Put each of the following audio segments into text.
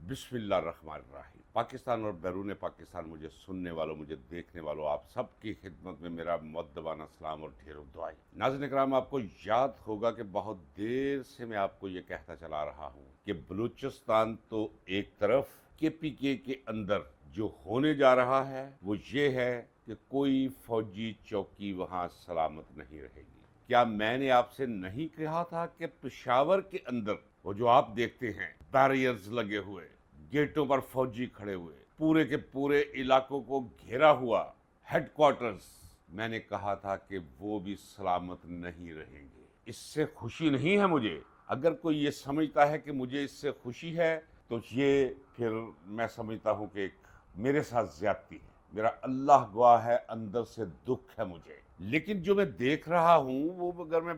بسم اللہ الرحمن الرحیم۔ پاکستان اور بیرون پاکستان مجھے سننے والوں، مجھے دیکھنے والوں، آپ سب کی خدمت میں میرا مؤدبانہ سلام اور ڈھیروں دعائیں۔ ناظرین اکرام، آپ کو یاد ہوگا کہ بہت دیر سے میں آپ کو یہ کہتا چلا رہا ہوں کہ بلوچستان تو ایک طرف، کے پی کے اندر جو ہونے جا رہا ہے وہ یہ ہے کہ کوئی فوجی چوکی وہاں سلامت نہیں رہے گی۔ کیا میں نے آپ سے نہیں کہا تھا کہ پشاور کے اندر وہ جو آپ دیکھتے ہیں بیریئرز لگے ہوئے، گیٹوں پر فوجی کھڑے ہوئے، پورے کے پورے علاقوں کو گھیرا ہوا ہیڈ کوارٹرز، میں نے کہا تھا کہ وہ بھی سلامت نہیں رہیں گے۔ اس سے خوشی نہیں ہے مجھے۔ اگر کوئی یہ سمجھتا ہے کہ مجھے اس سے خوشی ہے تو یہ پھر میں سمجھتا ہوں کہ ایک میرے ساتھ زیادتی ہے۔ میرا اللہ گواہ ہے، اندر سے دکھ ہے مجھے، لیکن جو میں دیکھ رہا ہوں وہ اگر میں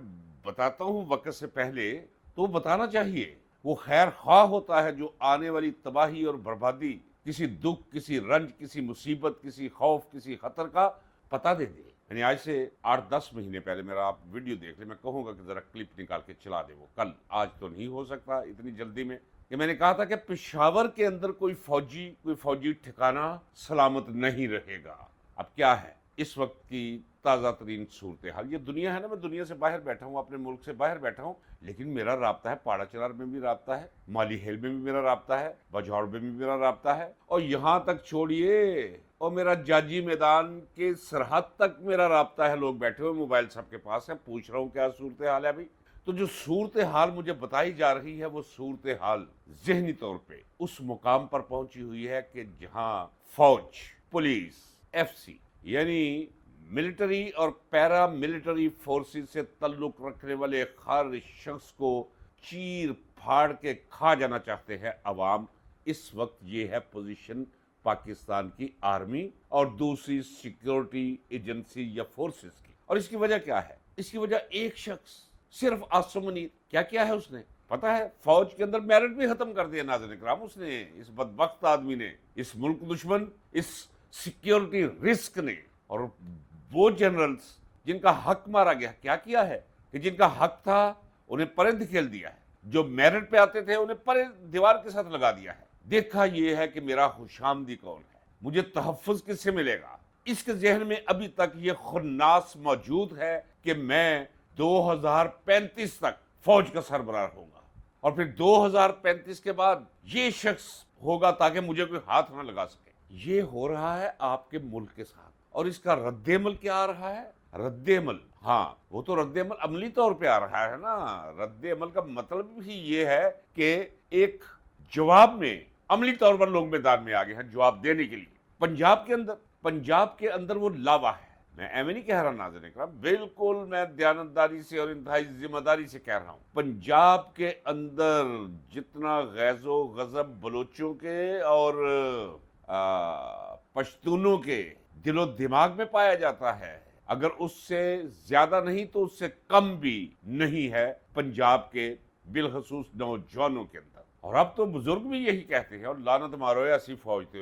بتاتا ہوں وقت سے پہلے تو بتانا چاہیے۔ وہ خیر خواہ ہوتا ہے جو آنے والی تباہی اور بربادی، کسی دکھ، کسی رنج، کسی مصیبت، کسی خوف، کسی خطر کا پتہ دے دے۔ یعنی آج سے 8-10 مہینے پہلے میرا آپ ویڈیو دیکھ لیں، میں کہوں گا کہ ذرا کلپ نکال کے چلا دے وہ کل، آج تو نہیں ہو سکتا اتنی جلدی میں، کہ میں نے کہا تھا کہ پشاور کے اندر کوئی فوجی ٹھکانہ سلامت نہیں رہے گا۔ اب کیا ہے اس وقت کی تازہ ترین صورتحال؟ یہ دنیا ہے نا، میں دنیا سے باہر بیٹھا ہوں، اپنے ملک سے باہر بیٹھا ہوں، لیکن میرا رابطہ ہے پاڑا چنار میں بھی رابطہ ہے، مالی ہیل میں بھی میرا رابطہ ہے، بجھوڑ میں بھی میرا رابطہ ہے، اور یہاں تک چھوڑیے اور میرا جاجی میدان کے سرحد تک میرا رابطہ ہے۔ لوگ بیٹھے ہوئے، موبائل سب کے پاس ہے، پوچھ رہا ہوں کیا صورتحال ہے ابھی۔ تو جو صورتحال مجھے بتائی جا رہی ہے وہ صورتحال ذہنی طور پہ اس مقام پر پہنچی ہوئی ہے کہ جہاں فوج، پولیس، ایف سی یعنی ملٹری اور پیرا ملٹری فورسز سے تعلق رکھنے والے ہر شخص کو چیر پھاڑ کے کھا جانا چاہتے ہیں عوام۔ اس وقت یہ ہے پوزیشن پاکستان کی آرمی اور دوسری سیکیورٹی ایجنسی یا فورسز کی۔ اور اس کی وجہ کیا ہے؟ اس کی وجہ ایک شخص، صرف عاصم منیر، کیا ہے اس نے پتا ہے؟ فوج کے اندر میرٹ بھی ختم کر دیا ناظرین اکرام اس نے، اس بدبخت آدمی نے، اس ملک دشمن، اس سیکیورٹی رسک نے۔ اور وہ جنرلز جن کا حق مارا گیا، کیا ہے کہ جن کا حق تھا انہیں پرند کھیل دیا ہے، جو میرٹ پہ آتے تھے انہیں پرند دیوار کے ساتھ لگا دیا ہے۔ دیکھا یہ ہے کہ میرا خوش آمدی کون ہے، مجھے تحفظ کس سے ملے گا۔ اس کے ذہن میں ابھی تک یہ خناس موجود ہے کہ میں 2035 تک فوج کا سربراہ ہوں گا، اور پھر 2035 کے بعد یہ شخص ہوگا تاکہ مجھے کوئی ہاتھ نہ لگا سکے۔ یہ ہو رہا ہے آپ کے ملک کے ساتھ، اور اس کا رد عمل کیا آ رہا ہے؟ رد عمل، ہاں وہ تو رد عمل عملی طور پہ آ رہا ہے نا۔ رد عمل کا مطلب ہی یہ ہے کہ ایک جواب میں عملی طور پر لوگ میدان میں آگے ہیں جواب دینے کے لیے۔ پنجاب کے اندر وہ لاوا ہے، میں ایویں نہیں کہہ رہا ناظرین اکرام، بالکل میں دیانتداری سے اور انتہائی ذمہ داری سے کہہ رہا ہوں۔ پنجاب کے اندر جتنا غیظ و غضب بلوچوں کے اور پشتونوں کے دل و دماغ میں پایا جاتا ہے، اگر اس سے زیادہ نہیں تو اس سے کم بھی نہیں ہے پنجاب کے بالخصوص نوجوانوں کے اندر۔ اور اب تو بزرگ بھی یہی کہتے ہیں، اور لعنت مارو ایسی فوج تو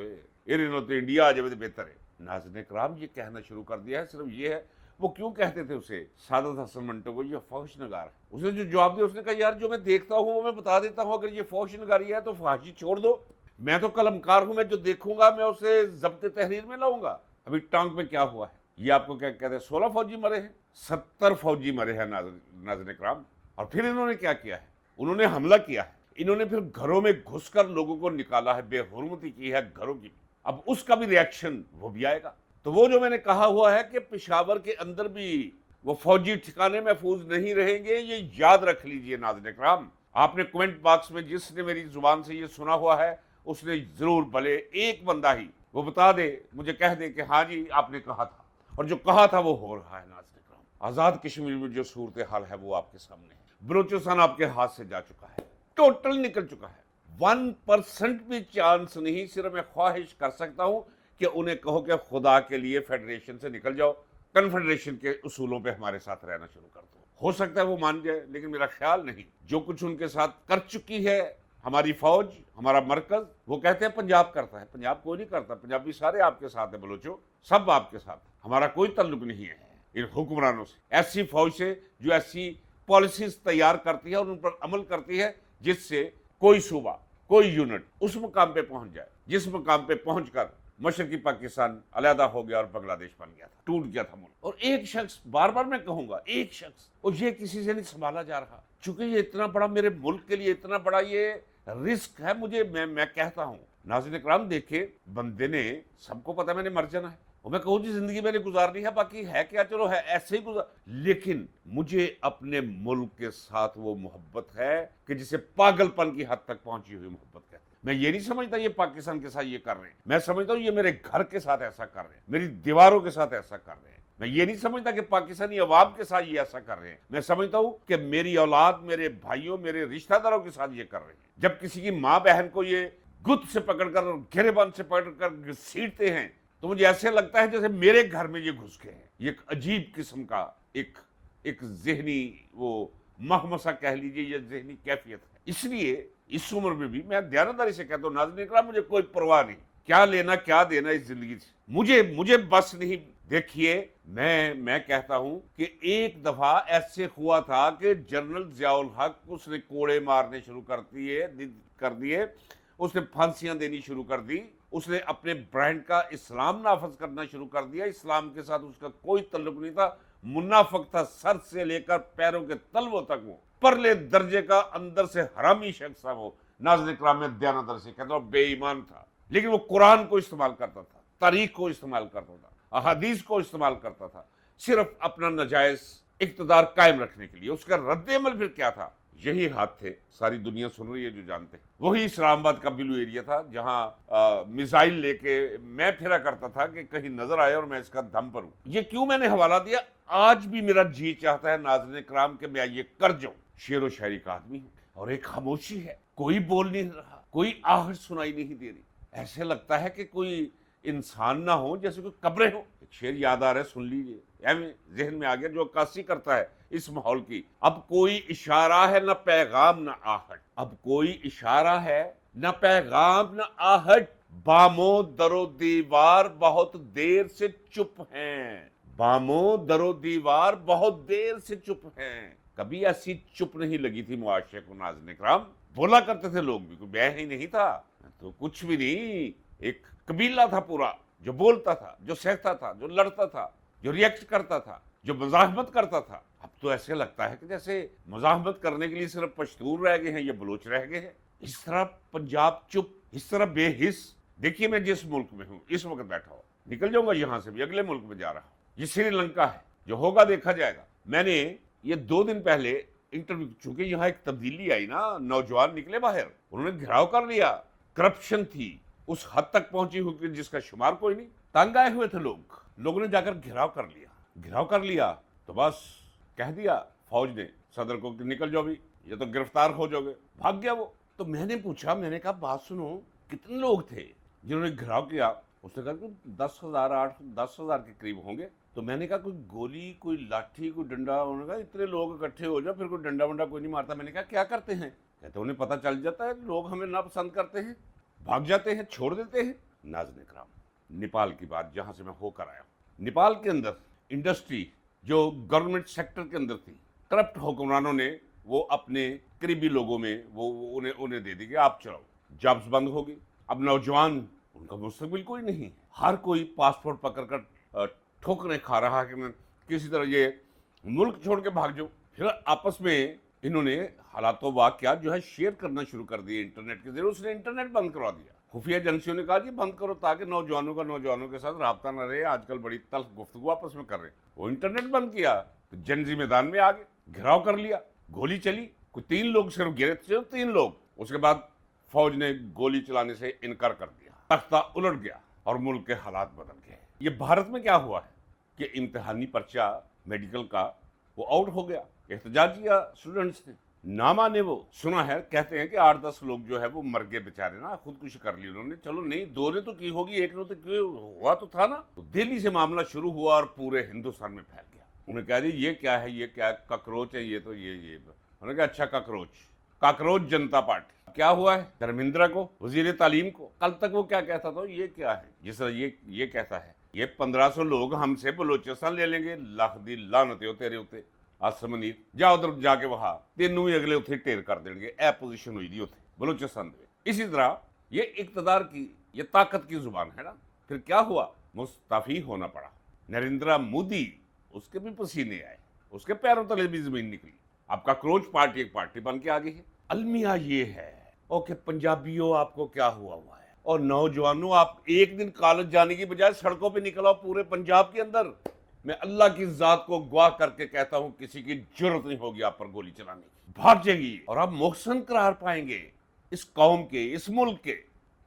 انڈیا آ جائے تو بہتر ہے۔ ناظرین اکرام یہ کہنا شروع کر دیا ہے، صرف یہ ہے، وہ کیوں کہتے تھے اسے سعادت حسن منٹو کو یہ فحش نگار ہے؟ اس نے جو جواب دیا، اس نے کہا یار جو میں دیکھتا ہوں وہ میں بتا دیتا ہوں، اگر یہ فحش نگاری ہے تو فحاشی چھوڑ دو، میں تو قلمکار ہوں، میں جو دیکھوں گا میں اسے ضبط تحریر میں لاؤں گا۔ ابھی ٹانک میں کیا ہوا ہے یہ آپ کو کیا کہتے ہیں؟ 16 فوجی مرے ہیں، 70 فوجی مرے ہیں ناظرین اکرام۔ اور پھر انہوں نے کیا کیا ہے؟ انہوں نے حملہ کیا ہے، انہوں نے پھر گھروں میں گھس کر لوگوں کو نکالا ہے، بے حرمتی کی ہے گھروں کی۔ اب اس کا بھی ری ایکشن وہ بھی آئے گا۔ تو وہ جو میں نے کہا ہوا ہے کہ پشاور کے اندر بھی وہ فوجی ٹھکانے محفوظ نہیں رہیں گے، یہ یاد رکھ لیجئے ناظرین اکرام۔ آپ نے کومنٹ باکس میں جس نے میری زبان سے یہ سنا ہوا ہے اس نے ضرور بھلے ایک بندہ ہی وہ بتا دے، مجھے کہہ دے کہ ہاں جی آپ نے کہا تھا، اور جو کہا تھا وہ ہو رہا ہے۔ ناظرین اکرام، آزاد کشمیر میں جو صورتحال ہے وہ آپ کے سامنے ہے۔ بلوچستان آپ کے ہاتھ سے جا چکا ہے، ٹوٹل نکل چکا ہے۔ 1% بھی چانس نہیں۔ صرف میں خواہش کر سکتا ہوں کہ انہیں کہو کہ خدا کے لیے فیڈریشن سے نکل جاؤ، کنفیڈریشن کے اصولوں پہ ہمارے ساتھ رہنا شروع کر دو۔ ہو سکتا ہے وہ مان جائے، لیکن میرا خیال نہیں۔ جو کچھ ان کے ساتھ کر چکی ہے ہماری فوج، ہمارا مرکز، وہ کہتے ہیں پنجاب کرتا ہے، پنجاب کوئی نہیں کرتا، پنجابی سارے آپ کے ساتھ ہیں، بلوچوں سب آپ کے ساتھ، ہمارا کوئی تعلق نہیں ہے ان حکمرانوں سے، ایسی فوج سے جو ایسی پالیسیز تیار کرتی ہے اور ان پر عمل کرتی ہے جس سے کوئی صوبہ کوئی یونٹ اس مقام پہ پہنچ جائے جس مقام پہ پہنچ کر مشرقی پاکستان علیحدہ ہو گیا اور بنگلہ دیش بن گیا تھا، ٹوٹ گیا تھا ملک، اور ایک شخص، بار بار میں کہوں گا ایک شخص، اور یہ کسی سے نہیں سنبھالا جا رہا، چونکہ یہ اتنا بڑا میرے ملک کے لیے اتنا بڑا یہ رسک ہے، میں کہتا ہوں ناظرین اکرام دیکھیں، بندے نے، سب کو پتا میں نے مر جانا ہے، اور میں کہوں جی زندگی میں نے گزارنی ہے، باقی ہے کیا، چلو ہے ایسے ہی گزار، لیکن مجھے اپنے ملک کے ساتھ وہ محبت ہے کہ جسے پاگل پن کی حد تک پہنچی ہوئی محبت کہتے ہیں۔ میں یہ نہیں سمجھتا یہ پاکستان کے ساتھ یہ کر رہے ہیں، میں سمجھتا ہوں یہ میرے گھر کے ساتھ ایسا کر رہے ہیں، میری دیواروں کے ساتھ ایسا کر رہے ہیں۔ میں یہ نہیں سمجھتا کہ پاکستانی عوام کے ساتھ یہ ایسا کر رہے ہیں، میں سمجھتا ہوں کہ میری اولاد، میرے بھائیوں، میرے رشتہ داروں کے ساتھ یہ کر رہے ہیں۔ جب کسی کی ماں بہن کو یہ گت سے پکڑ کر، گھیرے بند سے پکڑ کر گھسیٹتے ہیں تو مجھے ایسے لگتا ہے جیسے میرے گھر میں یہ گھس گئے ہیں۔ یہ ایک عجیب قسم کا ایک ذہنی وہ مہمسہ کہہ لیجیے یا ذہنی کیفیت ہے۔ اس لیے اس عمر میں بھی میں دیانتداری سے کہتا ہوں ناظرین اکرام، مجھے کوئی پرواہ نہیں، کیا لینا کیا دینا اس زندگی سے، مجھے بس نہیں۔ دیکھیے میں کہتا ہوں کہ ایک دفعہ ایسے ہوا تھا کہ جنرل ضیاء الحق اس نے کوڑے مارنے شروع کر دیے، اس نے پھانسیاں دینی شروع کر دی، اس نے اپنے برانڈ کا اسلام نافذ کرنا شروع کر دیا، اسلام کے ساتھ اس کا کوئی تعلق نہیں تھا، منافق تھا سر سے لے کر پیروں کے تلووں تک، وہ پرلے درجے کا اندر سے حرامی شخص تھا وہ۔ ناظرین اکرام میں دیانتداری سے کہتا ہوں بے ایمان تھا، لیکن وہ قرآن کو استعمال کرتا تھا، تاریخ کو استعمال کرتا تھا، احادیث کو استعمال کرتا تھا، صرف اپنا ناجائز اقتدار قائم رکھنے کے لیے۔ اس کا رد عمل پھر کیا تھا؟ یہی ہاتھ تھے، ساری دنیا سن رہی ہے جو جانتے ہیں، وہی اسلام آباد کا بلو ایریا تھا جہاں میزائل لے کے میں پھرا کرتا تھا کہ کہیں نظر آئے اور میں اس کا دم پروں۔ یہ کیوں میں نے حوالہ دیا؟ آج بھی میرا جی چاہتا ہے ناظرین کرام کہ میں یہ کر جاؤں۔ شعر و شاعری کا آدمی ہوں اور ایک خاموشی ہے، کوئی بول نہیں رہا، کوئی آہٹ سنائی نہیں دے رہی، ایسے لگتا ہے کہ کوئی انسان نہ ہو، جیسے کوئی قبریں ہوں۔ ایک شعر یاد آ رہا ہے، سن لیجیے، ذہن میں آ گیا، جو عکاسی کرتا ہے اس ماحول کی۔ اب کوئی اشارہ ہے نہ پیغام نہ آہٹ، اب کوئی اشارہ ہے نہ پیغام نہ آہٹ، بامو در و دیوار بہت دیر سے چپ ہیں، بامو در و دیوار بہت دیر سے چپ ہیں۔ کبھی ایسی چپ نہیں لگی تھی معاشرے کو ناظرین اکرام، بولا کرتے تھے لوگ بھی، کوئی بہ ہی نہیں تھا تو کچھ بھی نہیں، ایک قبیلہ تھا پورا جو بولتا تھا، جو سہتا تھا، جو لڑتا تھا، جو ریئیکٹ کرتا تھا، جو مزاحمت کرتا تھا۔ اب تو ایسے لگتا ہے کہ جیسے مزاحمت کرنے کے لیے صرف پشتون رہ گئے ہیں یا بلوچ رہ گئے ہیں۔ اس طرح پنجاب چپ، اس طرح بے حس۔ دیکھیے میں جس ملک میں ہوں اس وقت بیٹھا ہوں، نکل جاؤں گا یہاں سے بھی، اگلے ملک میں جا رہا ہوں، یہ سری لنکا ہے، جو ہوگا دیکھا جائے گا۔ میں نے یہ 2 دن پہلے انٹرویو، چونکہ یہاں ایک تبدیلی آئی نا، نوجوان نکلے باہر، انہوں نے گھراؤ کر لیا، کرپشن تھی اس حد تک پہنچی ہوئی جس کا شمار کوئی نہیں، تنگ آئے ہوئے تھے لوگوں نے جا کر گھراؤ کر لیا تو بس کہہ دیا فوج نے صدر کو کہ نکل جاؤ بھی، یہ تو گرفتار ہو جاؤ گے، بھاگ گیا وہ۔ تو میں نے پوچھا، میں نے کہا بات سنو، کتنے لوگ تھے جنہوں نے گھراؤ کیا؟ اس نے کہا کہ 10,000 کے قریب ہوں گے۔ تو میں نے کہا کوئی گولی، کوئی لاٹھی، کوئی ڈنڈا؟ انہوں نے کہا اتنے لوگ اکٹھے ہو جاؤ پھر کوئی ڈنڈا ونڈا کوئی نہیں مارتا۔ میں نے کہا کیا کرتے ہیں؟ کہتے انہیں پتہ چل جاتا ہے لوگ ہمیں ناپسند کرتے ہیں، بھاگ جاتے ہیں، چھوڑ دیتے ہیں۔ ناظرین اکرام، نیپال کی بات جہاں سے میں ہو کر آیا ہوں، نیپال کے اندر انڈسٹری جو گورنمنٹ سیکٹر کے اندر تھی، کرپٹ حکمرانوں نے وہ اپنے قریبی لوگوں میں وہ انہیں دے دی کہ آپ چلاؤ، جابز بند ہوگی۔ اب نوجوان، ان کا مستقبل کوئی نہیں، ہر کوئی پاسپورٹ پکڑ کر ٹھوکریں کھا رہا ہے کہ میں کسی طرح یہ ملک چھوڑ کے بھاگ جاؤں۔ پھر آپس میں انہوں نے حالات و واقعات جو ہے شیئر کرنا شروع کر دیے انٹرنیٹ کے ذریعے۔ اس نے انٹرنیٹ بند کروا دیا، خفیہ ایجنسیوں نے کہا جی بند کرو تاکہ نوجوانوں کے ساتھ رابطہ نہ رہے، آج کل بڑی تلخ گفتگو آپس میں کر رہے ہیں۔ وہ انٹرنیٹ بند کیا تو جنزی میدان میں آگے گھراؤ کر لیا، گولی چلی، کوئی 3 لوگ صرف گرے تھے، 3 لوگ۔ اس کے بعد فوج نے گولی چلانے سے انکار کر دیا، تختہ الٹ گیا اور ملک کے حالات بدل گئے۔ یہ بھارت میں کیا ہوا ہے کہ امتحانی پرچہ میڈیکل کا وہ آؤٹ ہو گیا، احتجاج کیا اسٹوڈنٹس نے، نہ مانے وہ۔ سنا ہے کہتے ہیں کہ 8-10 لوگ جو ہے وہ مر گئے بیچارے نا، خودکشی کر لی انہوں نے۔ چلو نہیں، 2 نے تو کی ہوگی، 1 نے تو کی، ہوا تو تھا نا۔ تو دہلی سے معاملہ شروع ہوا اور پورے ہندوستان میں پھیل گیا۔ انہوں نے کہا جی یہ کیا ہے، یہ کیا کاکروچ ہے، یہ تو یہ انہوں نے کہا اچھا کاکروچ جنتا پارٹی۔ کیا ہوا ہے؟ دھرمیندرا کو، وزیر تعلیم کو، کل تک وہ کیا کہتا تھا، یہ کیا ہے جس طرح یہ کہتا ہے یہ 1500 لوگ ہم سے بلوچستان لے لیں گے، لاکھ دی لعنت ہو تیرے ہوتے آسمنیر، جا ادھر جا کے وہاں تینوں ہی اگلے اتنے ٹیر کر دیں گے۔ اے پوزیشن ہوئی دی اتنے بلوچستان دے۔ اسی طرح یہ اقتدار کی یہ طاقت کی زبان ہے نا. پھر کیا ہوا؟ مستعفی ہونا پڑا. نریندرا مودی اس کے بھی پسینے آئے, اس کے پیروں تلے بھی زمین نکلی. آپ کا کروچ پارٹی ایک پارٹی بن کے آگے ہے. المیہ یہ ہے اوکے پنجابیوں آپ کو کیا ہوا ہے, اور نوجوانوں آپ ایک دن کالج جانے کی بجائے سڑکوں پہ نکل آؤ پورے پنجاب کے اندر. میں اللہ کی ذات کو گواہ کر کے کہتا ہوں کسی کی جرت نہیں ہوگی آپ پر گولی چلانے کی. بھاگ جائیں گی اور آپ محسن قرار پائیں گے اس قوم کے, اس ملک کے,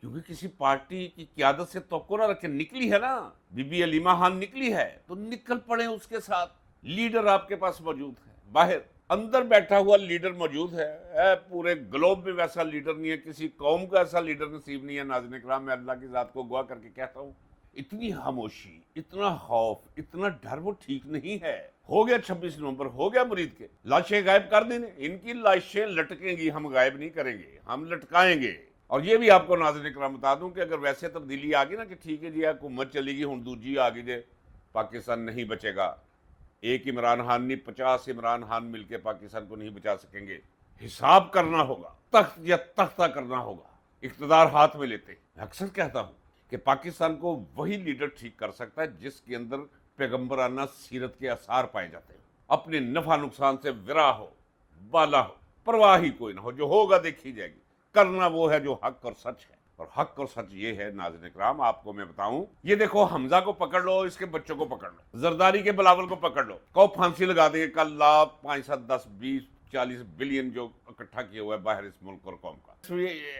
کیونکہ کسی پارٹی کی قیادت سے توقع نہ رکھے. نکلی ہے نا بی بی علیمہ خان, نکلی ہے تو نکل پڑے اس کے ساتھ. لیڈر آپ کے پاس موجود ہے, باہر اندر بیٹھا ہوا لیڈر موجود ہے. پورے گلوب میں ویسا لیڈر نہیں ہے, کسی قوم کا ایسا لیڈر نصیب نہیں ہے. ناظرین کرام میں اللہ کی ذات کو گواہ کر کے کہتا ہوں اتنی خاموشی, اتنا خوف, اتنا ڈر وہ ٹھیک نہیں ہے. ہو گیا 26 نومبر, ہو گیا مرید کے, لاشیں غائب کر دینے. ان کی لاشیں لٹکیں گی, ہم غائب نہیں کریں گے, ہم لٹکائیں گے. اور یہ بھی آپ کو ناظرین کرام بتا دوں کہ اگر ویسے تبدیلی آ گئی نا کہ ٹھیک ہے جی حکومت چلے گی ہوں دوجی آ گئی جے, پاکستان نہیں بچے گا. ایک عمران خان نہیں 50 عمران خان مل کے پاکستان کو نہیں بچا سکیں گے. حساب کرنا ہوگا, تخت یا تختہ کرنا ہوگا, اقتدار ہاتھ میں لیتے. میں اکثر کہتا ہوں کہ پاکستان کو وہی لیڈر ٹھیک کر سکتا ہے جس کے اندر پیغمبرانہ سیرت کے آثار پائے جاتے ہیں. اپنے نفع نقصان سے ورا ہو, بالا ہو, پرواہ ہی کوئی نہ ہو, جو ہوگا دیکھی جائے گی. کرنا وہ ہے جو حق اور سچ ہے, اور حق اور سچ یہ ہے ناظرین کرام آپ کو میں بتاؤں. یہ دیکھو حمزہ کو پکڑ لو, اس کے بچوں کو پکڑ لو, زرداری کے بلاول کو پکڑ لو, کو پھانسی لگا دیں گے کل. 5 7 10 20 40 بلین جو اکٹھا کیا ہوا ہے باہر اس ملک اور قوم کا.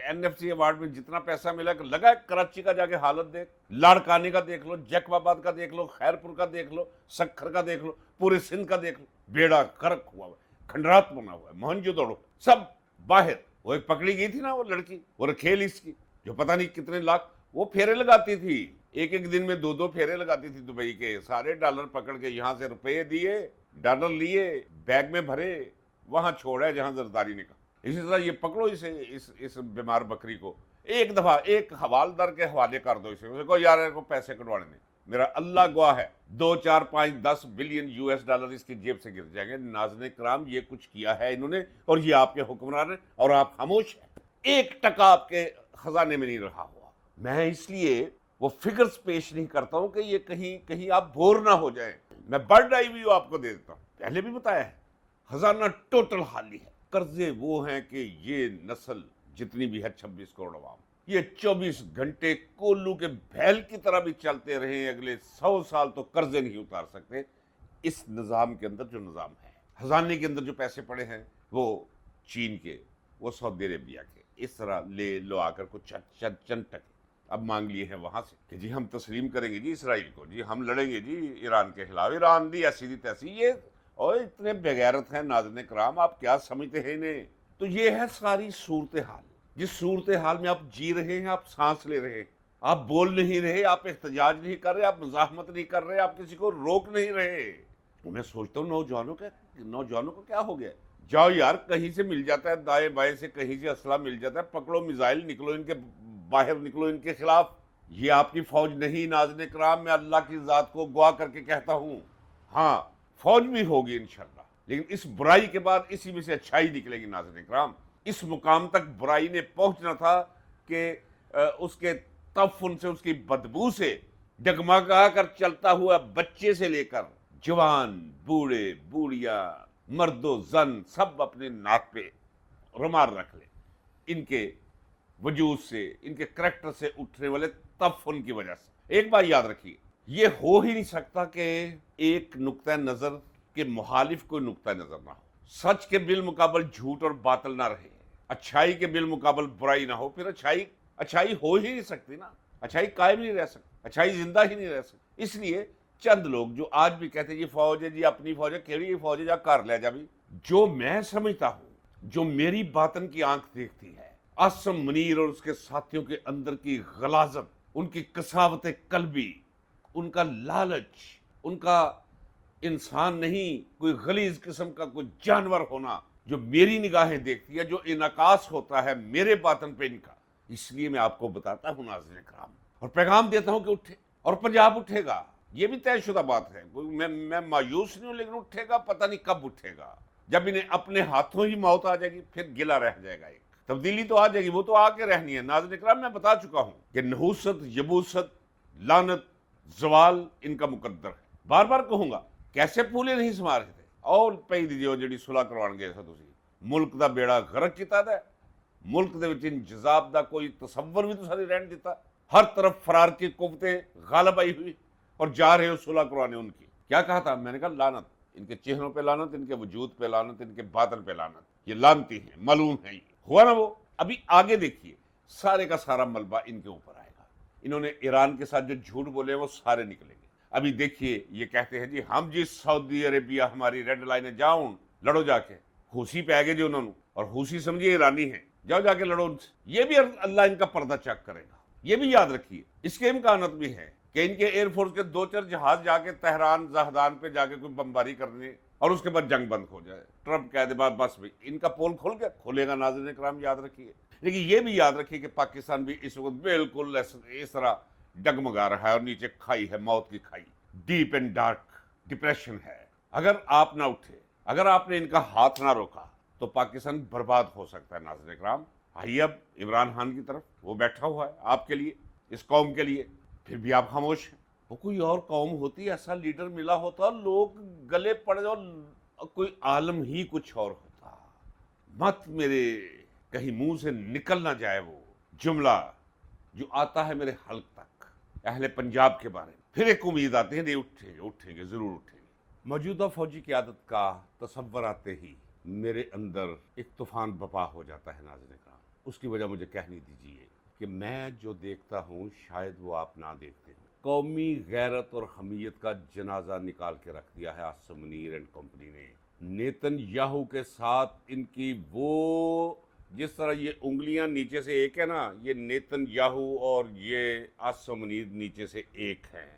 این ایف سی ایوارڈ میں جتنا پیسہ ملا لگا, کراچی کا جا کے حالت دیکھ, لاڑکانے کا دیکھ لو, جیکب آباد کا دیکھ لو, خیرپور کا دیکھ لو, سکھر کا دیکھ لو, پورے سندھ کا دیکھ لو. بیڑا غرق ہوا ہے, کھنڈرات بنا ہوا ہے, موہنجو دڑو سب باہر. وہ ایک پکڑی گئی تھی نا وہ لڑکی, وہ رکھیل اس کی, جو پتہ نہیں کتنے لاکھ وہ پھیرے لگاتی تھی, ایک دن میں 2 پھیرے لگاتی تھی دبئی کے. سارے ڈالر پکڑ کے یہاں سے روپے دیے, ڈالر لیے, بیگ میں بھرے, وہاں چھوڑا جہاں زرداری نے کہا. اسی طرح یہ پکڑو اسے, اس بیمار بکری کو, ایک دفعہ ایک حوالدار کے حوالے کر دو اسے کو, یار کو پیسے کٹوانے میں. میرا اللہ گواہ ہے 2 4 5 10 بلین US$ اس کی جیب سے گر جائیں گے. ناظرین کرام یہ کچھ کیا ہے انہوں نے, اور یہ آپ کے حکمران ہیں, اور آپ خاموش ہیں. 1 ٹکا آپ کے خزانے میں نہیں رہا ہوا. میں اس لیے وہ فگرز پیش نہیں کرتا ہوں کہ یہ کہیں آپ بور نہ ہو جائیں. میں برڈ آئی ویو آپ کو دے دیتا ہوں, پہلے بھی بتایا ہے. خزانہ ٹوٹل خالی ہے. قرضے وہ ہیں کہ یہ نسل جتنی بھی ہے 26 کروڑ عوام, یہ 24 گھنٹے کولو کے بھیل کی طرح بھی چلتے رہے, اگلے 100 سال تو قرضے نہیں اتار سکتے. اس نظام کے اندر جو نظام ہے, خزانے کے اندر جو پیسے پڑے ہیں وہ چین کے, وہ سعودی عربیہ کے, اس طرح لے لو آ کر کو چند ٹکے اب مانگ لیے ہیں وہاں سے کہ جی ہم تسلیم کریں گے جی اسرائیل کو, جی ہم لڑیں گے جی ایران کے خلاف. ایران دی ایسی دی تیسی, یہ اور اتنے بغیرت ہیں ناظرین کرام, آپ کیا سمجھتے ہیں انہیں. تو یہ ہے ساری صورتحال, جس صورتحال میں آپ جی رہے ہیں, آپ سانس لے رہے ہیں, آپ بول نہیں رہے, آپ احتجاج نہیں کر رہے, آپ مزاحمت نہیں کر رہے, آپ کسی کو روک نہیں رہے. تو میں سوچتا ہوں نوجوانوں کو کیا ہو گیا. جاؤ یار, کہیں سے مل جاتا ہے, دائیں بائیں سے کہیں سے اسلحہ مل جاتا ہے, پکڑو میزائل, نکلو ان کے باہر, نکلو ان کے خلاف. یہ آپ کی فوج نہیں ناظرین کرام, میں اللہ کی ذات کو گواہ کر کے کہتا ہوں. ہاں فوج بھی ہوگی انشاءاللہ, لیکن اس برائی کے بعد اسی میں سے اچھائی نکلے گی ناظرین کرام. اس مقام تک برائی نے پہنچنا تھا کہ اس کے تفن سے, اس کی بدبو سے ڈگمگا کر چلتا ہوا بچے سے لے کر جوان, بوڑھے, بوڑھیا, مرد و زن سب اپنے ناک پہ رومال رکھ لے. ان کے وجود سے, ان کے کریکٹر سے اٹھنے والے تفن کی وجہ سے. ایک بات یاد رکھیے, یہ ہو ہی نہیں سکتا کہ ایک نقطہ نظر کے مخالف کوئی نقطہ نظر نہ ہو. سچ کے بالمقابل جھوٹ اور باطل نہ رہے, اچھائی کے بالمقابل برائی نہ ہو. پھر اچھائی ہو ہی نہیں سکتی نا, اچھائی قائم نہیں رہ سکتی, اچھائی زندہ ہی نہیں رہ سکتی. اس لیے چند لوگ جو آج بھی کہتے ہیں یہ فوج ہے جی, اپنی فوج ہے, کیڑی فوج ہے جا کر لے جا بھی. جو میں سمجھتا ہوں, جو میری باطن کی آنکھ دیکھتی ہے, عاصم منیر اور اس کے ساتھیوں کے اندر کی غلاظت, ان کی کساوت قلبی, ان کا لالچ, ان کا انسان نہیں کوئی غلیظ قسم کا کوئی جانور ہونا, جو میری نگاہیں دیکھتی ہے, جو انعکاس ہوتا ہے میرے باطن پہ ان کا. اس لیے میں آپ کو بتاتا ہوں ناظرین کرام, اور پیغام دیتا ہوں کہ اٹھے, اور پنجاب اٹھے گا. یہ بھی طے شدہ بات ہے, میں مایوس نہیں ہوں, لیکن اٹھے گا. پتہ نہیں کب اٹھے گا, جب انہیں اپنے ہاتھوں ہی موت آ جائے گی, پھر گلہ رہ جائے گا. ایک تبدیلی تو آ جائے گی، وہ تو آ کے رہنی ہے۔ ناظرین اکرام میں بتا چکا ہوں کہ نحوست، یبوست، لعنت، زوال ان کا مقدر ہے۔ بار بار کہوں گا، کیسے پھولے نہیں سما رہے تھے اور پئی دیجیے جڑی صلح کروان گئے سا تسی، ملک دا بیڑا غرق کیتا ہے، ملک دے وچ انجذاب دا کوئی تصور بھی تساں نہیں رہن دیتا، ہر طرف فرار کی قوتیں غالب آئی ہوئی اور جا رہے ہو صلح کروانے ان کی۔ کیا کہا تھا میں نے؟ کہا لعنت، ان کے چہروں پہ لعنت، ان کے وجود پہ لعنت، ان کے باطن پہ لعنت، یہ لعنتی ہیں، ملعون ہیں۔ یہ ہوا نا وہ؟ ابھی آگے دیکھیے، سارے کا سارا ملبہ ان کے اوپر آئے گا۔ انہوں نے ایران کے ساتھ جو جھوٹ بولے ہیں وہ سارے نکلیں گے۔ ابھی دیکھیے یہ کہتے ہیں جی ہم جی سعودی عربیہ ہماری ریڈ لائن ہے، جاؤ لڑو جا کے، حوثی پہ آگے جو انہوں نے، اور حوثی سمجھیے ایرانی ہیں، جاؤ جا کے لڑو ان سے۔ یہ بھی اللہ ان کا پردہ چیک کرے گا، یہ بھی یاد رکھیے۔ اس کے امکانات بھی ہیں کہ ان کے ایئر فورس کے 2-4 جہاز جا کے تہران زہدان پہ جا کے کوئی بمباری کرنے اور اس کے بعد جنگ بند ہو جائے، ٹرمپ کہہ دے بس بھی ان کا پول کھولے گا۔ ناظرین اکرام یاد رکھیے، لیکن یہ بھی یاد رکھیے کہ پاکستان بھی اس وقت بالکل اس طرح ڈگمگا رہا ہے اور نیچے کھائی ہے، موت کی کھائی، ڈیپ اینڈ ڈارک ڈپریشن ہے۔ اگر آپ نہ اٹھے، اگر آپ نے ان کا ہاتھ نہ روکا تو پاکستان برباد ہو سکتا ہے۔ ناظرین اکرام آئیے اب عمران خان کی طرف، وہ بیٹھا ہوا ہے آپ کے لیے، اس قوم کے لیے، پھر بھی آپ خاموش ہیں۔ وہ کوئی اور قوم ہوتی، ایسا لیڈر ملا ہوتا، لوگ گلے پڑ اور کوئی عالم ہی کچھ اور ہوتا۔ مت میرے کہیں منہ سے نکل نہ جائے وہ جملہ جو آتا ہے میرے حلق تک اہل پنجاب کے بارے میں۔ پھر ایک امید آتی ہے، نہیں اٹھیں گے ضرور اٹھیں گے۔ موجودہ فوجی قیادت کا تصور آتے ہی میرے اندر ایک طوفان بپا ہو جاتا ہے۔ ناظرین اکرام اس کی وجہ مجھے کہنی دیجیے کہ میں جو دیکھتا ہوں شاید وہ آپ نہ دیکھتے ہوں۔ قومی غیرت اور حمیت کا جنازہ نکال کے رکھ دیا ہے آصم منیر اینڈ کمپنی نے۔ نیتن یاہو کے ساتھ ان کی وہ، جس طرح یہ انگلیاں نیچے سے ایک ہے نا، یہ نیتن یاہو اور یہ آصم منیر نیچے سے ایک ہیں۔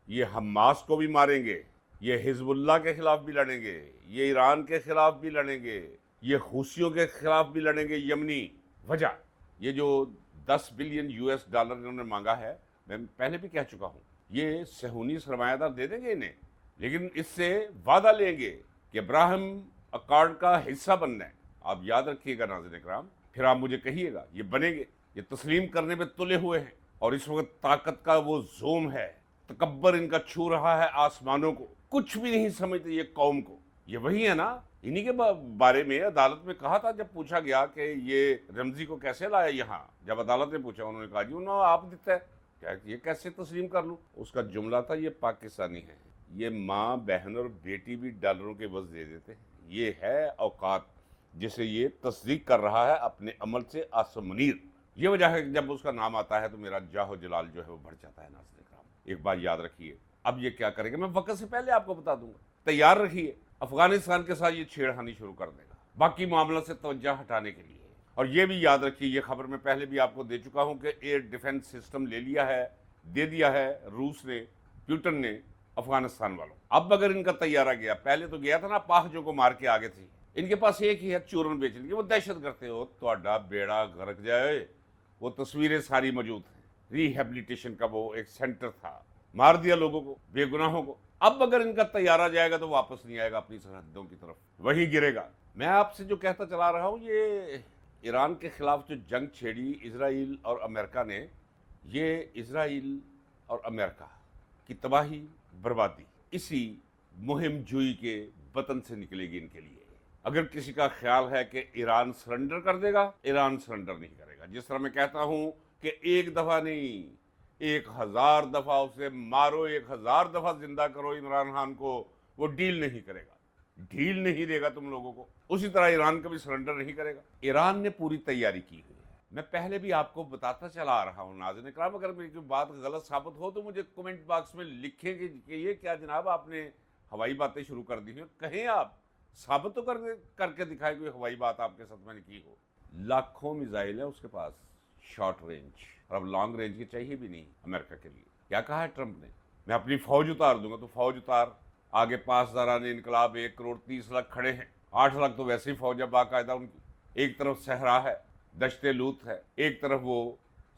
یہ حماس کو بھی ماریں گے، یہ حزب اللہ کے خلاف بھی لڑیں گے، یہ ایران کے خلاف بھی لڑیں گے، یہ حوثیوں کے خلاف بھی لڑیں گے۔ یمنی وجہ یہ جو $10 بلین انہوں نے مانگا ہے، میں پہلے بھی کہہ چکا ہوں، یہ صہیونی سرمایہ دار دے دیں گے انہیں، لیکن اس سے وعدہ لیں گے کہ ابراہیم اکارڈ کا حصہ بننا ہے۔ آپ یاد رکھیے گا ناظرین اکرام، پھر آپ مجھے کہیے گا یہ بنیں گے۔ یہ تسلیم کرنے پہ تلے ہوئے ہیں اور اس وقت طاقت کا وہ زوم ہے، تکبر ان کا چھو رہا ہے آسمانوں کو، کچھ بھی نہیں سمجھتے یہ قوم کو۔ یہ وہی ہے نا، انہی کے بارے میں عدالت میں کہا تھا، جب پوچھا گیا کہ یہ رمزی کو کیسے لایا یہاں، جب عدالت نے پوچھا انہوں نے کہا جی انہوں آپ دیتا ہے، کیا یہ کیسے تسلیم کر لوں؟ اس کا جملہ تھا یہ پاکستانی ہے، یہ ماں بہن اور بیٹی بھی ڈالروں کے عوض دے دیتے ہیں۔ یہ ہے اوقات جسے یہ تصدیق کر رہا ہے اپنے عمل سے آصم منیر۔ یہ وجہ ہے کہ جب اس کا نام آتا ہے تو میرا جاہ و جلال جو ہے وہ بڑھ جاتا ہے۔ ناظرین اکرام ایک بات یاد رکھیے، اب یہ کیا کرے گا میں وقت سے پہلے آپ کو بتا دوں گا، تیار رکھیے۔ افغانستان کے ساتھ یہ چھیڑخانی شروع کر دے گا باقی معاملہ سے توجہ ہٹانے کے لیے۔ اور یہ بھی یاد رکھیے، یہ خبر میں پہلے بھی آپ کو دے چکا ہوں کہ ایئر ڈیفنس سسٹم لے لیا ہے، دے دیا ہے روس نے، پیوٹن نے افغانستان والوں۔ اب اگر ان کا طیارہ گیا، پہلے تو گیا تھا نا پاخجوں کو مار کے آگے تھی، ان کے پاس ایک ہی ہے چورن بیچنے کی، وہ دہشت کرتے ہو تو بیڑا غرق جائے۔ وہ تصویریں ساری موجود ہیں، ریہیبلیٹیشن کا وہ ایک سینٹر تھا، مار دیا لوگوں کو، بے گناہوں کو۔ اب اگر ان کا طیارہ جائے گا تو واپس نہیں آئے گا اپنی سرحدوں کی طرف، وہی گرے گا۔ میں آپ سے جو کہتا چلا رہا ہوں، یہ ایران کے خلاف جو جنگ چھیڑی اسرائیل اور امریکہ نے، یہ اسرائیل اور امریکہ کی تباہی بربادی اسی مہم جوئی کے بطن سے نکلے گی ان کے لیے۔ اگر کسی کا خیال ہے کہ ایران سرنڈر کر دے گا، ایران سرنڈر نہیں کرے گا۔ جس طرح میں کہتا ہوں کہ ایک دفعہ نہیں، 1000 دفعہ اسے مارو، 1000 دفعہ زندہ کرو عمران خان کو، وہ ڈیل نہیں کرے گا، ڈھیل نہیں دے گا تم لوگوں کو۔ اسی طرح ایران کبھی سرنڈر نہیں کرے گا۔ ایران نے پوری تیاری کی ہوئی ہے، میں پہلے بھی آپ کو بتاتا چلا آ رہا ہوں۔ ناظرین اکرام اگر میری کوئی بات غلط ثابت ہو تو مجھے کمنٹ باکس میں لکھیں کہ یہ کیا جناب آپ نے ہوائی باتیں شروع کر دی ہیں، کہیں آپ ثابت تو کر کے دکھائے کوئی ہوائی بات آپ کے ساتھ میں نے کی ہو۔ لاکھوں میزائل ہیں اس کے پاس شارٹ رینج، اور اب لانگ رینج کی چاہیے بھی نہیں امریکہ کے لیے۔ کیا کہا ہے ٹرمپ نے؟ میں اپنی فوج اتار دوں گا، تو فوج اتار۔ آگے 5000 انقلاب، 1,30,00,000 کھڑے ہیں، 8 لاکھ تو ویسے ہی فوج ہے باقاعدہ ان کی۔ ایک طرف صحرا ہے، دشت لوت ہے، ایک طرف وہ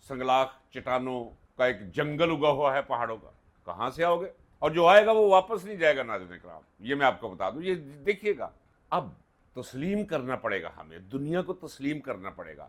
سنگلاخ چٹانوں کا ایک جنگل اگا ہوا ہے پہاڑوں کا۔ کہاں سے آؤ گے؟ اور جو آئے گا وہ واپس نہیں جائے گا۔ ناظرین اکرام یہ میں آپ کو بتا دوں، یہ دیکھیے گا، اب تسلیم کرنا پڑے گا، ہمیں دنیا کو تسلیم کرنا پڑے گا۔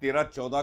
13-14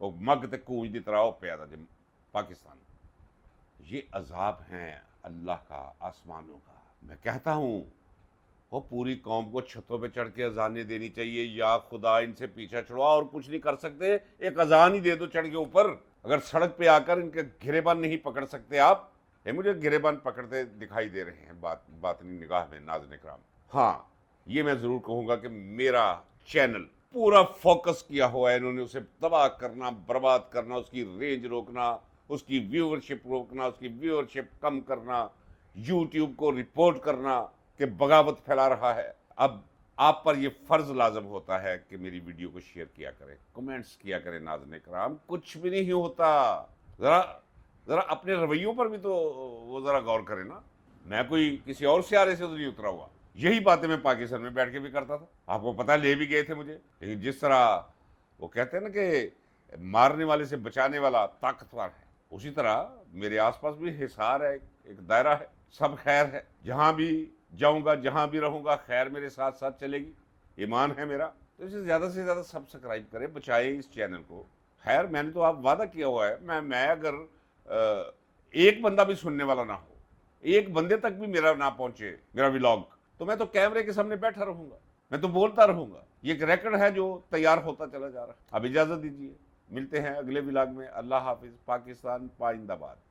وہ مگ تے گونجدی طرح وہ پیا جی پاکستان۔ یہ عذاب ہیں اللہ کا، آسمانوں کا۔ میں کہتا ہوں وہ پوری قوم کو چھتوں پہ چڑھ کے اذانیں دینی چاہیے، یا خدا ان سے پیچھا چھڑوا، اور کچھ نہیں کر سکتے، ایک اذان ہی دے دو چڑھ کے اوپر۔ اگر سڑک پہ آ کر ان کے گریبان نہیں پکڑ سکتے آپ، یہ مجھے گریبان پکڑتے دکھائی دے رہے ہیں باطنی نگاہ میں ناظرین کرام۔ ہاں یہ میں ضرور کہوں گا کہ میرا چینل پورا فوکس کیا ہوا ہے، انہوں نے اسے تباہ کرنا، برباد کرنا، اس کی رینج روکنا، اس کی ویورشپ روکنا، اس کی ویورشپ کم کرنا، یوٹیوب کو رپورٹ کرنا کہ بغاوت پھیلا رہا ہے۔ اب آپ پر یہ فرض لازم ہوتا ہے کہ میری ویڈیو کو شیئر کیا کریں، کمنٹس کیا کریں ناظرین کرام۔ کچھ بھی نہیں ہوتا، ذرا اپنے رویوں پر بھی تو وہ ذرا غور کریں نا۔ میں کوئی کسی اور سیارے سے تو نہیں اترا ہوا، یہی باتیں میں پاکستان میں بیٹھ کے بھی کرتا تھا، آپ کو پتہ، لے بھی گئے تھے مجھے، لیکن جس طرح وہ کہتے ہیں نا کہ مارنے والے سے بچانے والا طاقتور ہے، اسی طرح میرے آس پاس بھی حصار ہے، ایک دائرہ ہے، سب خیر ہے، جہاں بھی جاؤں گا، جہاں بھی رہوں گا، خیر میرے ساتھ ساتھ چلے گی، ایمان ہے میرا۔ تو اسے زیادہ سے زیادہ سبسکرائب کریں، بچائیں اس چینل کو۔ خیر میں نے تو آپ وعدہ کیا ہوا ہے، میں اگر ایک بندہ بھی سننے والا نہ ہو، ایک بندے تک بھی میرا نہ پہنچے میرا ولاگ، تو میں تو کیمرے کے سامنے بیٹھا رہوں گا، میں تو بولتا رہوں گا۔ یہ ایک ریکارڈ ہے جو تیار ہوتا چلا جا رہا ہے۔ اب اجازت دیجیے، ملتے ہیں اگلے ولاگ میں۔ اللہ حافظ۔ پاکستان پائندہ باد۔